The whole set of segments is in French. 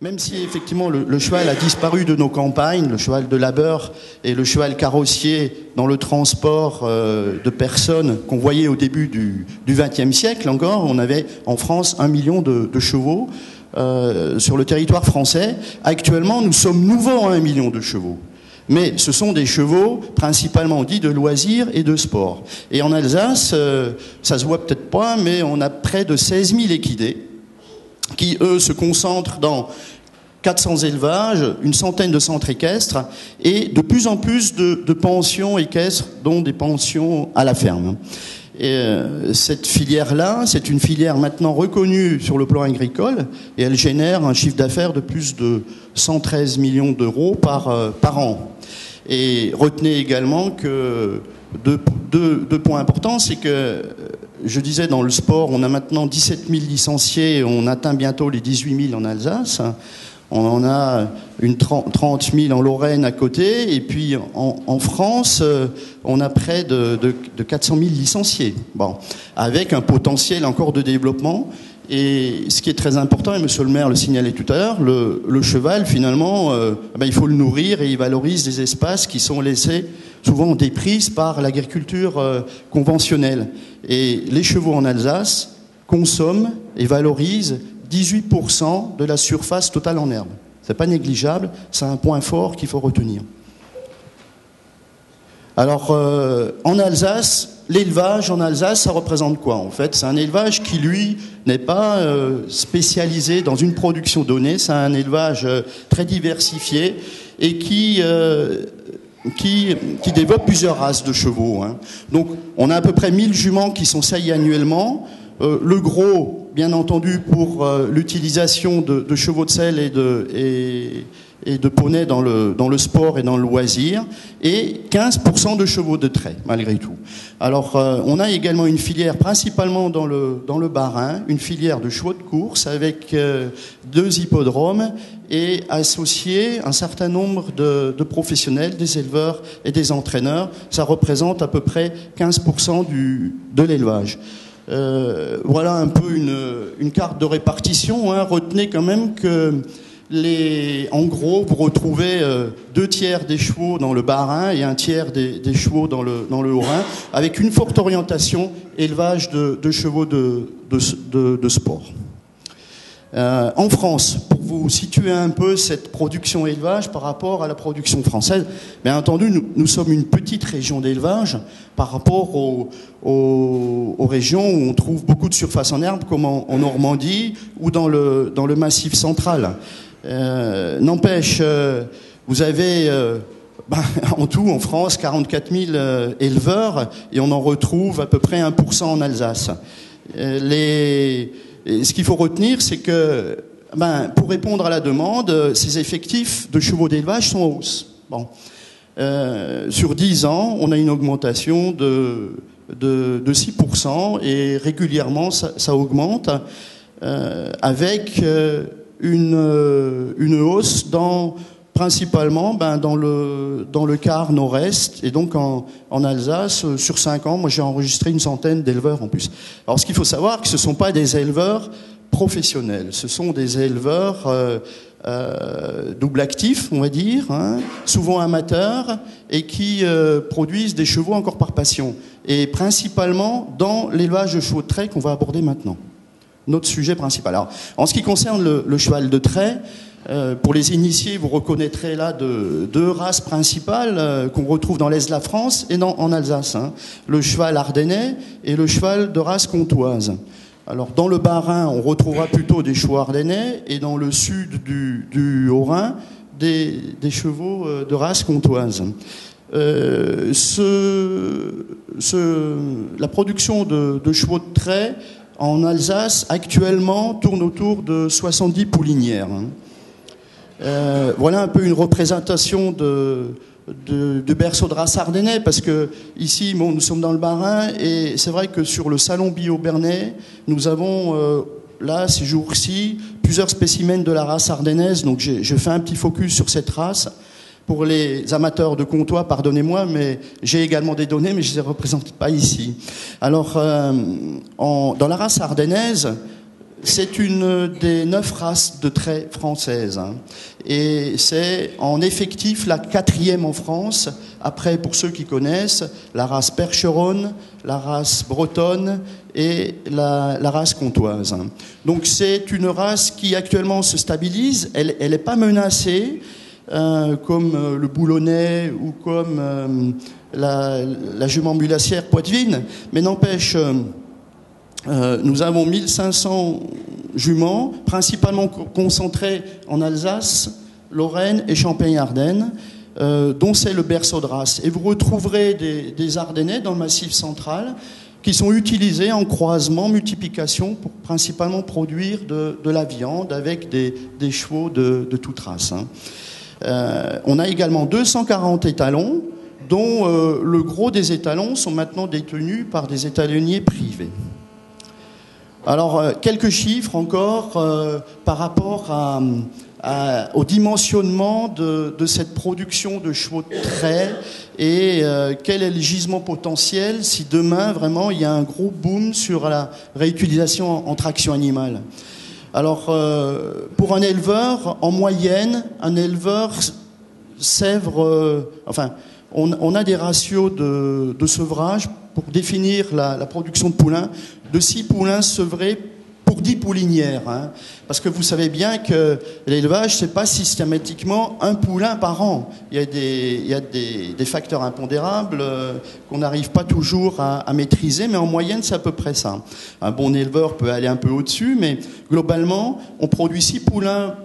Même si effectivement le cheval a disparu de nos campagnes, le cheval de labeur et le cheval carrossier dans le transport de personnes qu'on voyait au début du XXe siècle encore, on avait en France 1 million de chevaux sur le territoire français. Actuellement, nous sommes nouveaux à 1 million de chevaux. Mais ce sont des chevaux principalement dits de loisirs et de sport. Et en Alsace, ça se voit peut-être pas, mais on a près de 16 000 équidés qui, eux, se concentrent dans 400 élevages, une centaine de centres équestres et de plus en plus de pensions équestres, dont des pensions à la ferme. Et cette filière-là, c'est une filière maintenant reconnue sur le plan agricole et elle génère un chiffre d'affaires de plus de 113 millions d'euros par an. Et retenez également que deux points importants, c'est que je disais dans le sport, on a maintenant 17 000 licenciés, on atteint bientôt les 18 000 en Alsace. On en a une 30 000 en Lorraine à côté, et puis en France, on a près de 400 000 licenciés. Bon, avec un potentiel encore de développement. Et ce qui est très important, et monsieur le maire le signalait tout à l'heure, le cheval, finalement, il faut le nourrir et il valorise des espaces qui sont laissés souvent en déprise par l'agriculture conventionnelle. Et les chevaux en Alsace consomment et valorisent 18% de la surface totale en herbe. C'est pas négligeable, c'est un point fort qu'il faut retenir. Alors, en Alsace, l'élevage en Alsace, ça représente quoi en fait? C'est un élevage qui, lui, n'est pas spécialisé dans une production donnée, c'est un élevage très diversifié et qui développe plusieurs races de chevaux. Hein. Donc, on a à peu près 1000 juments qui sont saillies annuellement. Le gros, bien entendu, pour l'utilisation de chevaux de selle et de poneys dans le sport et dans le loisir, et 15% de chevaux de trait, malgré tout. Alors, on a également une filière, principalement dans le Bas-Rhin, une filière de chevaux de course avec 2 hippodromes et associés un certain nombre de professionnels, des éleveurs et des entraîneurs. Ça représente à peu près 15% de l'élevage. Voilà un peu une carte de répartition. Hein. Retenez quand même que en gros, vous retrouvez 2 tiers des chevaux dans le Bas-Rhin et 1 tiers des chevaux dans le Haut-Rhin, avec une forte orientation élevage de chevaux de sport. En France, pour vous situer un peu cette production élevage par rapport à la production française, bien entendu, nous sommes une petite région d'élevage par rapport aux régions où on trouve beaucoup de surface en herbe, comme en Normandie ou dans le Massif central. N'empêche, vous avez en tout en France 44 000 éleveurs et on en retrouve à peu près 1% en Alsace. Et ce qu'il faut retenir, c'est que pour répondre à la demande, ces effectifs de chevaux d'élevage sont en hausse. Bon. Sur 10 ans, on a une augmentation de 6% et régulièrement ça augmente avec une hausse principalement dans le quart nord-est et donc en Alsace. Sur 5 ans, moi j'ai enregistré une centaine d'éleveurs en plus. Alors ce qu'il faut savoir, que ce ne sont pas des éleveurs professionnels, ce sont des éleveurs double actifs, on va dire, hein, souvent amateurs et qui produisent des chevaux encore par passion et principalement dans l'élevage de chevaux de trait qu'on va aborder maintenant. Notre sujet principal. Alors, en ce qui concerne le cheval de trait, pour les initiés, vous reconnaîtrez là 2 races principales qu'on retrouve dans l'Est de la France et en Alsace. Hein. Le cheval ardennais et le cheval de race comtoise. Alors, dans le Bas-Rhin, on retrouvera plutôt des chevaux ardennais et dans le sud du Haut-Rhin, des chevaux de race comtoise. La production de chevaux de trait en Alsace, actuellement, tourne autour de 70 poulinières. Voilà un peu une représentation de berceau de race ardennais, parce que ici, nous sommes dans le Bas-Rhin, et c'est vrai que sur le salon bio Bernay, nous avons là, ces jours-ci, plusieurs spécimens de la race ardennaise, donc je fais un petit focus sur cette race. Pour les amateurs de Comtois, pardonnez-moi, mais j'ai également des données, mais je ne les représente pas ici. Alors, dans la race ardennaise, c'est une des 9 races de trait françaises. Hein. Et c'est en effectif la 4e en France. Après, pour ceux qui connaissent, la race percheronne, la race bretonne et la race comtoise. Hein. Donc c'est une race qui actuellement se stabilise. Elle n'est pas menacée comme le boulonnais ou comme la jument mulassière poitevine. Mais n'empêche... nous avons 1500 juments, principalement concentrés en Alsace, Lorraine et Champagne-Ardenne, dont c'est le berceau de race. Et vous retrouverez des Ardennais dans le Massif central qui sont utilisés en croisement, multiplication, pour principalement produire de la viande avec des chevaux de toute race. Hein. On a également 240 étalons, dont le gros des étalons sont maintenant détenus par des étalonniers privés. Alors, quelques chiffres encore par rapport au dimensionnement de cette production de chevaux de trait et quel est le gisement potentiel si demain, vraiment, il y a un gros boom sur la réutilisation en traction animale. Alors, pour un éleveur, en moyenne, un éleveur sèvre... on a des ratios de sevrage pour définir la production de poulains, de 6 poulains sevrés pour 10 poulinières. Hein. Parce que vous savez bien que l'élevage, c'est pas systématiquement un poulain par an. Il y a des facteurs impondérables qu'on n'arrive pas toujours à maîtriser, mais en moyenne, c'est à peu près ça. Un bon éleveur peut aller un peu au-dessus, mais globalement, on produit 6 poulains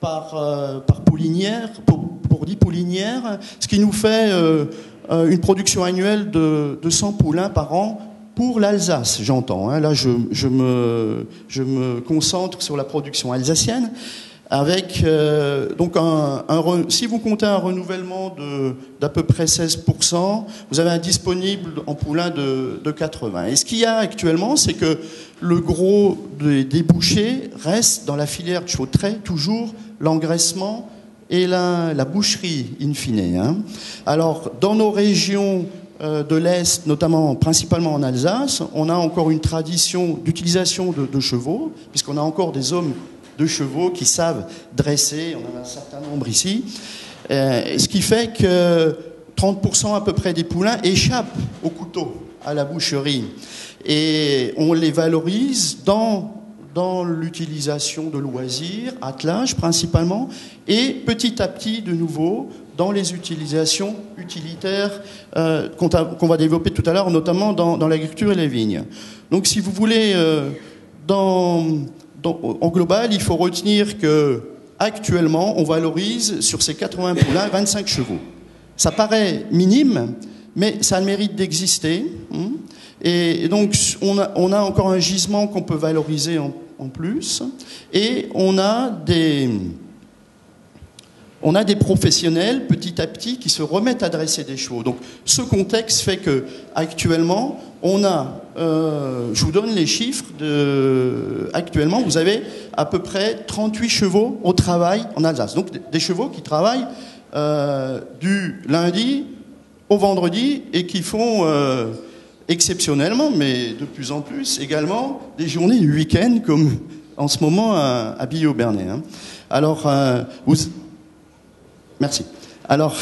par poulinière, pour 10 poulinières, ce qui nous fait une production annuelle de 100 poulains par an pour l'Alsace, j'entends. Hein. Là, je me concentre sur la production alsacienne, avec donc si vous comptez un renouvellement d'à peu près 16%, vous avez un disponible en poulain de 80. Et ce qu'il y a actuellement, c'est que le gros des débouchés reste dans la filière de chevaux de trait, toujours l'engraissement et la boucherie, in fine. Hein. Alors, dans nos régions de l'Est, notamment principalement en Alsace, on a encore une tradition d'utilisation de chevaux, puisqu'on a encore des hommes de chevaux qui savent dresser, on en a un certain nombre ici, ce qui fait que 30% à peu près des poulains échappent au couteau, à la boucherie. Et on les valorise dans l'utilisation de loisirs, attelage principalement, et petit à petit, de nouveau, dans les utilisations utilitaires qu'on va développer tout à l'heure, notamment dans l'agriculture et les vignes. Donc, si vous voulez, en global, il faut retenir que actuellement, on valorise sur ces 80 poulains 25 chevaux. Ça paraît minime, mais ça a le mérite d'exister. Et donc, on a encore un gisement qu'on peut valoriser en plus. Et on a des professionnels, petit à petit, qui se remettent à dresser des chevaux. Donc, ce contexte fait que actuellement, on a, je vous donne les chiffres, actuellement, vous avez à peu près 38 chevaux au travail en Alsace. Donc, des chevaux qui travaillent du lundi au vendredi et qui font... exceptionnellement, mais de plus en plus, également des journées du week-end, comme en ce moment à Billy-Aubernais. Hein. Alors, merci. Alors,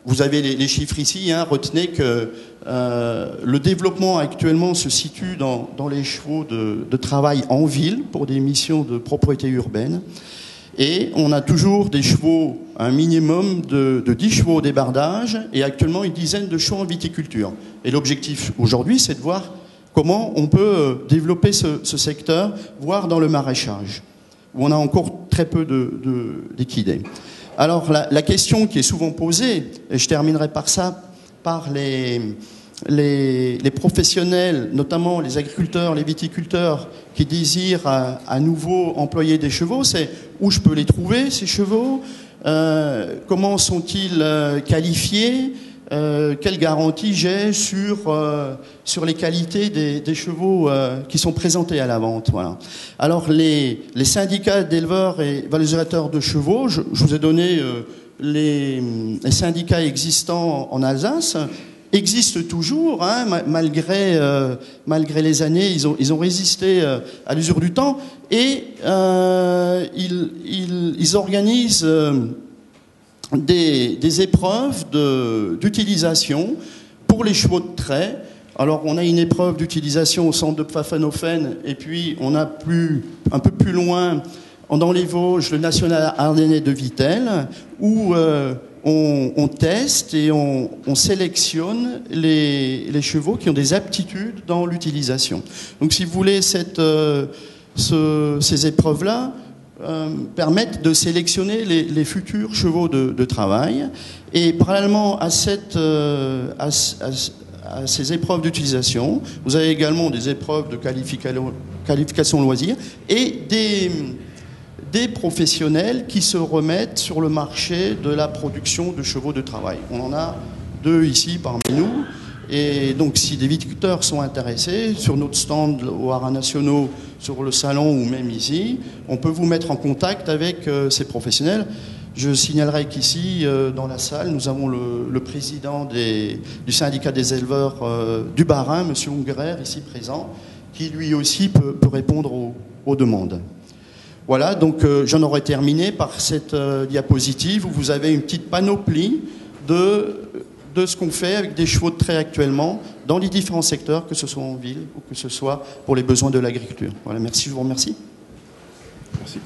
vous avez les chiffres ici. Hein. Retenez que le développement actuellement se situe dans les chevaux de travail en ville pour des missions de propriété urbaine. Et on a toujours des chevaux, un minimum de 10 chevaux au débardage et actuellement une dizaine de chevaux en viticulture. Et l'objectif aujourd'hui, c'est de voir comment on peut développer ce secteur, voire dans le maraîchage, où on a encore très peu d'équidés. Alors la question qui est souvent posée, et je terminerai par ça, par les professionnels, notamment les agriculteurs, les viticulteurs, qui désirent à nouveau employer des chevaux, c'est où je peux les trouver, ces chevaux, comment sont-ils qualifiés, quelle garantie j'ai sur les qualités des chevaux qui sont présentés à la vente. Voilà. Alors les syndicats d'éleveurs et valorisateurs de chevaux, je vous ai donné les syndicats existants en Alsace. existent toujours, hein, malgré les années, ils ont résisté à l'usure du temps, et ils organisent des épreuves d'utilisation pour les chevaux de trait. Alors, on a une épreuve d'utilisation au centre de Pfaffenhofen, et puis on a un peu plus loin, dans les Vosges, le National Ardennais de Vittel, où on teste et on sélectionne les chevaux qui ont des aptitudes dans l'utilisation. Donc, si vous voulez, ces épreuves-là permettent de sélectionner les futurs chevaux de travail. Et parallèlement à ces épreuves d'utilisation, vous avez également des épreuves de qualification loisirs et des professionnels qui se remettent sur le marché de la production de chevaux de travail. On en a 2 ici parmi nous. Et donc, si des viticulteurs sont intéressés, sur notre stand aux Haras Nationaux, sur le salon ou même ici, on peut vous mettre en contact avec ces professionnels. Je signalerai qu'ici, dans la salle, nous avons le président du syndicat des éleveurs du Bas-Rhin, M. Ungerer, ici présent, qui lui aussi peut répondre aux demandes. Voilà, donc j'en aurais terminé par cette diapositive où vous avez une petite panoplie de ce qu'on fait avec des chevaux de trait actuellement dans les différents secteurs, que ce soit en ville ou que ce soit pour les besoins de l'agriculture. Voilà, merci, je vous remercie. Merci.